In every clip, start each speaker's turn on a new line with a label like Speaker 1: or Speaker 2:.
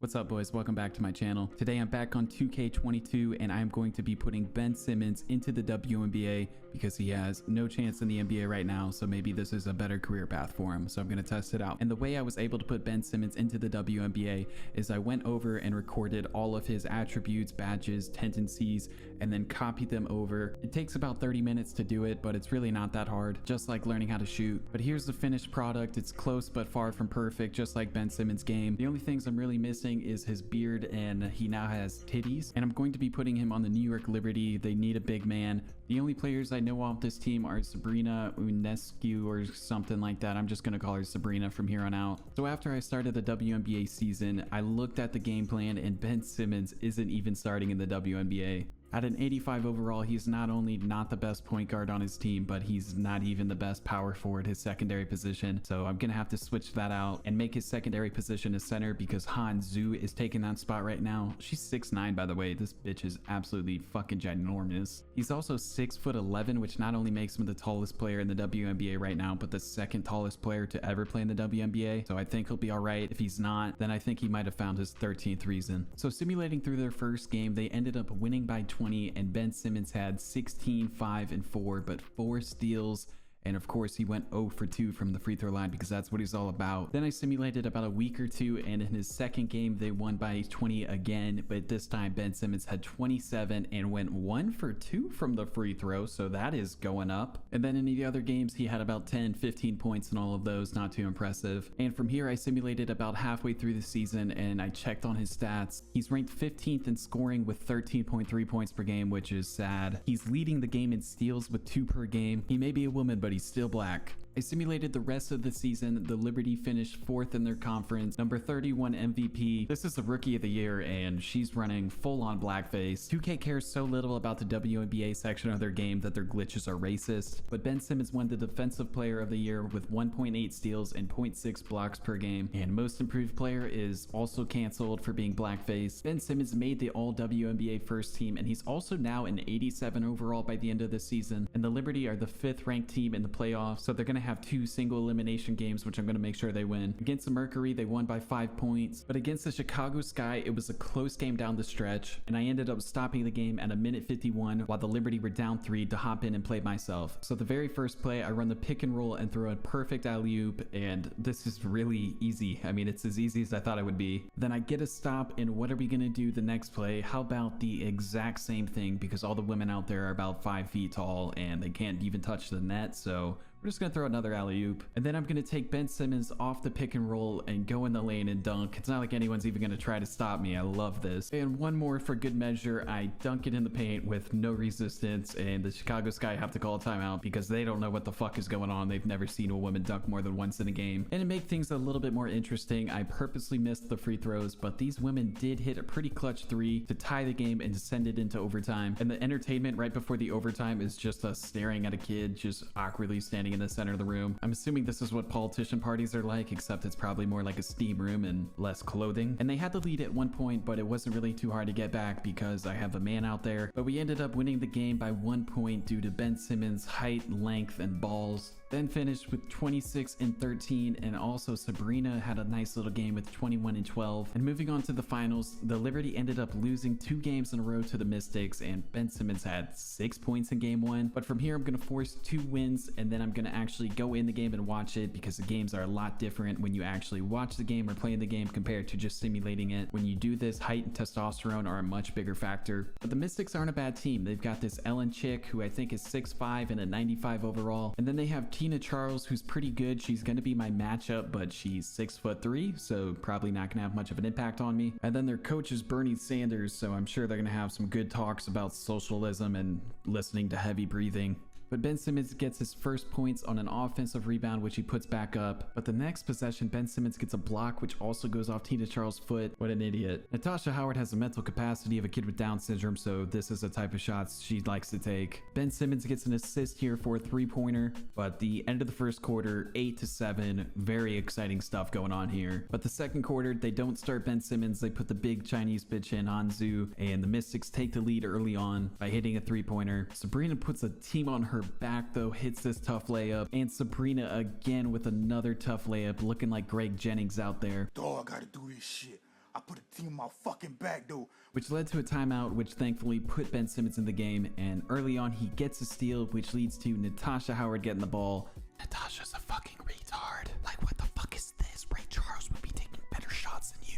Speaker 1: What's up, boys? Welcome back to my channel. Today I'm back on 2K22 and I'm going to be putting Ben Simmons into the WNBA because he has no chance in the NBA right now, so maybe this is a better career path for him. So I'm going to test it out. And the way I was able to put Ben Simmons into the WNBA is I went over and recorded all of his attributes, badges, tendencies, and then copied them over. It takes about 30 minutes to do it, but it's really not that hard, just like learning how to shoot. But here's the finished product. It's close but far from perfect, just like Ben Simmons' game. The only things I'm really missing is his beard, and he now has titties, and I'm going to be putting him on the New York Liberty. They need a big man. The only players I know off this team are Sabrina Unescu or something like that. I'm just gonna call her Sabrina from here on out. So after I started the WNBA season, I looked at the game plan and Ben Simmons isn't even starting in the WNBA. At an 85 overall, he's not only not the best point guard on his team, but he's not even the best power forward, his secondary position. So I'm gonna have to switch that out and make his secondary position a center because Han Zhu is taking that spot right now. She's 6'9", by the way. This bitch is absolutely fucking ginormous. He's also 6'11", which not only makes him the tallest player in the WNBA right now, but the second tallest player to ever play in the WNBA. So I think he'll be all right. If he's not, then I think he might have found his 13th reason. So simulating through their first game, they ended up winning by 20, and Ben Simmons had 16, 5, and 4, but 4 steals. And of course, he went 0 for 2 from the free throw line because that's what he's all about. Then I simulated about a week or two, and in his second game, they won by 20 again. But this time, Ben Simmons had 27 and went 1 for 2 from the free throw. So that is going up. And then in the other games, he had about 10, 15 points in all of those. Not too impressive. And from here, I simulated about halfway through the season, and I checked on his stats. He's ranked 15th in scoring with 13.3 points per game, which is sad. He's leading the game in steals with 2 per game. He may be a woman, but he's still black. I simulated the rest of the season. The Liberty finished 4th in their conference, number 31 MVP. This is the rookie of the year, and she's running full-on blackface. 2K cares so little about the WNBA section of their game that their glitches are racist. But Ben Simmons won the defensive player of the year with 1.8 steals and 0.6 blocks per game. And most improved player is also canceled for being blackface. Ben Simmons made the all WNBA first team, and he's also now an 87 overall by the end of the season. And the Liberty are the 5th ranked team in the playoffs, so they're going to have 2 single elimination games, which I'm going to make sure they win. Against the Mercury, they won by 5 points, but against the Chicago Sky, it was a close game down the stretch, and I ended up stopping the game at a minute 51 while the Liberty were down 3 to hop in and play myself. So the very first play, I run the pick and roll and throw a perfect alley-oop, and this is really easy. I mean, it's as easy as I thought it would be. Then I get a stop, and what are we going to do the next play? How about the exact same thing, because all the women out there are about 5 feet tall and they can't even touch the net, so we're just going to throw another alley-oop. And then I'm going to take Ben Simmons off the pick and roll and go in the lane and dunk. It's not like anyone's even going to try to stop me. I love this. And one more for good measure. I dunk it in the paint with no resistance, and the Chicago Sky have to call a timeout because they don't know what the fuck is going on. They've never seen a woman dunk more than once in a game. And to make things a little bit more interesting, I purposely missed the free throws, but these women did hit a pretty clutch 3 to tie the game and to send it into overtime. And the entertainment right before the overtime is just us staring at a kid just awkwardly standing in the center of the room. I'm assuming this is what politician parties are like, except it's probably more like a steam room and less clothing. And they had the lead at one point, but it wasn't really too hard to get back because I have a man out there. But we ended up winning the game by 1 point due to Ben Simmons' height, length, and balls. Then finished with 26 and 13, and also Sabrina had a nice little game with 21 and 12. And moving on to the finals, the Liberty ended up losing 2 games in a row to the Mystics, and Ben Simmons had 6 points in game 1. But from here, I'm going to force 2 wins, and then I'm going to actually go in the game and watch it because the games are a lot different when you actually watch the game or play the game compared to just simulating it. When you do this, height and testosterone are a much bigger factor. But the Mystics aren't a bad team. They've got this Ellen chick who I think is 6'5" and a 95 overall, and then they have Tina Charles, who's pretty good. She's going to be my matchup, but she's 6'3", so probably not going to have much of an impact on me. And then their coach is Bernie Sanders, so I'm sure they're going to have some good talks about socialism and listening to heavy breathing. But Ben Simmons gets his first points on an offensive rebound, which he puts back up. But the next possession, Ben Simmons gets a block, which also goes off Tina Charles' foot. What an idiot. Natasha Howard has the mental capacity of a kid with Down syndrome, so this is the type of shots she likes to take. Ben Simmons gets an assist here for a 3-pointer, but the end of the first quarter, 8-7, very exciting stuff going on here. But the second quarter, they don't start Ben Simmons. They put the big Chinese bitch in, Han Zhu, and the Mystics take the lead early on by hitting a 3-pointer. Sabrina puts a team on her back though, hits this tough layup, and Sabrina again with another tough layup, looking like Greg Jennings out there.
Speaker 2: Dog, I gotta do this shit. I put a team on my fucking back, dude.
Speaker 1: Which led to a timeout, which thankfully put Ben Simmons in the game. And early on, he gets a steal, which leads to Natasha Howard getting the ball. Natasha's a fucking retard. Like, what the fuck is this? Ray Charles would be taking better shots than you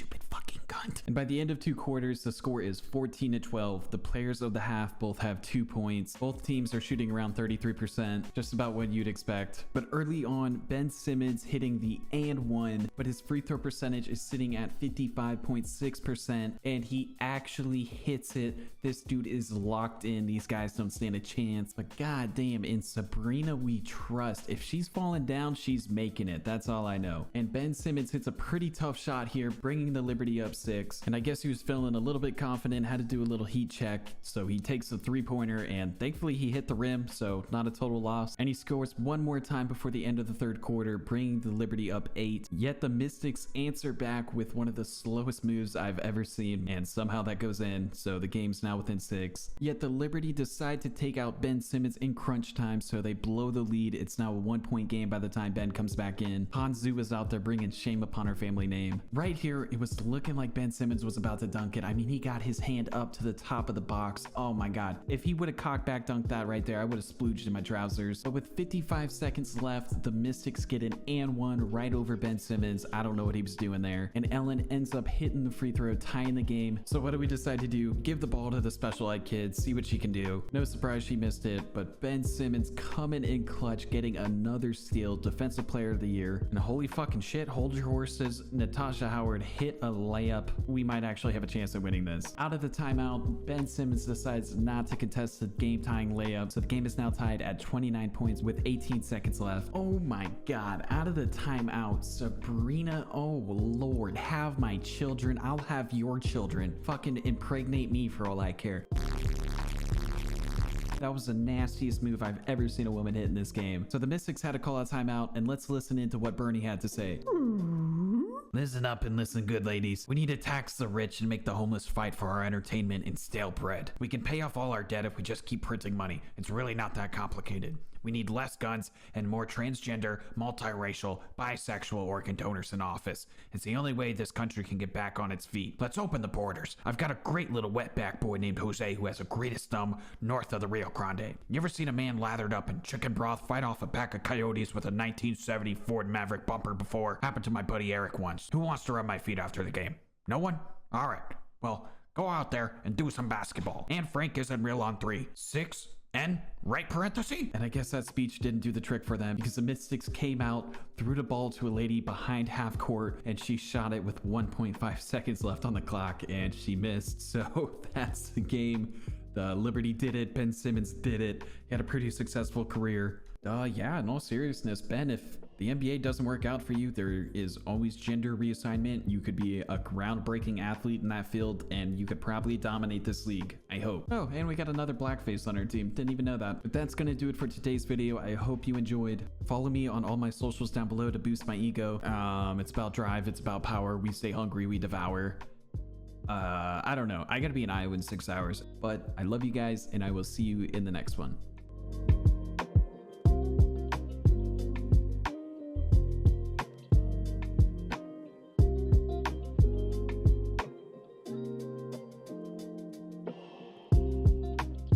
Speaker 1: stupid fucking cunt. And by the end of 2 quarters, the score is 14-12. The players of the half both have 2 points. Both teams are shooting around 33%, just about what you'd expect. But early on, Ben Simmons hitting the and one, but his free throw percentage is sitting at 55.6%, and he actually hits it. This dude is locked in. These guys don't stand a chance. But goddamn, in Sabrina we trust. If she's falling down, she's making it. That's all I know. And Ben Simmons hits a pretty tough shot here, bringing the Liberty up 6. And I guess he was feeling a little bit confident, had to do a little heat check. So he takes a 3-pointer, and thankfully he hit the rim, so not a total loss. And he scores one more time before the end of the 3rd quarter, bringing the Liberty up 8. Yet the Mystics answer back with one of the slowest moves I've ever seen, and somehow that goes in, so the game's now within 6. Yet the Liberty decide to take out Ben Simmons in crunch time, so they blow the lead. It's now a 1-point game by the time Ben comes back in. Hanzu is out there bringing shame upon her family name. Right here, it was looking like Ben Simmons was about to dunk it. I mean, he got his hand up to the top of the box. Oh my god. If he would have cocked back dunked that right there, I would have splooged in my trousers. But with 55 seconds left, the Mystics get an and one right over Ben Simmons. I don't know what he was doing there. And Ellen ends up hitting the free throw, tying the game. So what do we decide to do? Give the ball to the special ed kid, see what she can do. No surprise she missed it, but Ben Simmons coming in clutch, getting another steal, defensive player of the year. And holy fucking shit, hold your horses. Natasha Howard hit a layup. We might actually have a chance at winning this. Out of the timeout, Ben Simmons decides not to contest the game tying layup. So the game is now tied at 29 points with 18 seconds left. Oh my god, out of the timeout, Sabrina, oh lord, have my children. I'll have your children. Fucking impregnate me for all I care. That was the nastiest move I've ever seen a woman hit in this game. So the Mystics had to call a timeout, and let's listen into what Bernie had to say. Listen up and listen good, ladies. We need to tax the rich and make the homeless fight for our entertainment and stale bread. We can pay off all our debt if we just keep printing money. It's really not that complicated. We need less guns and more transgender, multiracial, bisexual organ donors in office. It's the only way this country can get back on its feet. Let's open the borders. I've got a great little wetback boy named Jose who has the greatest thumb north of the Rio Grande. You ever seen a man lathered up in chicken broth fight off a pack of coyotes with a 1970 Ford Maverick bumper before? Happened to my buddy Eric once. Who wants to rub my feet after the game? No one? All right. Well, go out there and do some basketball. And Frank isn't real on 3. 6 and right parenthesis. And I guess that speech didn't do the trick for them because the Mystics came out, threw the ball to a lady behind half court, and she shot it with 1.5 seconds left on the clock, and she missed. So that's the game. The Liberty did it. Ben Simmons did it. He had a pretty successful career. Yeah, in all seriousness, Ben, if the NBA doesn't work out for you, there is always gender reassignment. You could be a groundbreaking athlete in that field, and you could probably dominate this league. I hope. Oh, and we got another blackface on our team. Didn't even know that. But that's gonna do it for today's video. I hope you enjoyed. Follow me on all my socials down below to boost my ego. It's about drive. It's about power. We stay hungry. We devour. I don't know. I gotta be in Iowa in 6 hours. But I love you guys, and I will see you in the next one.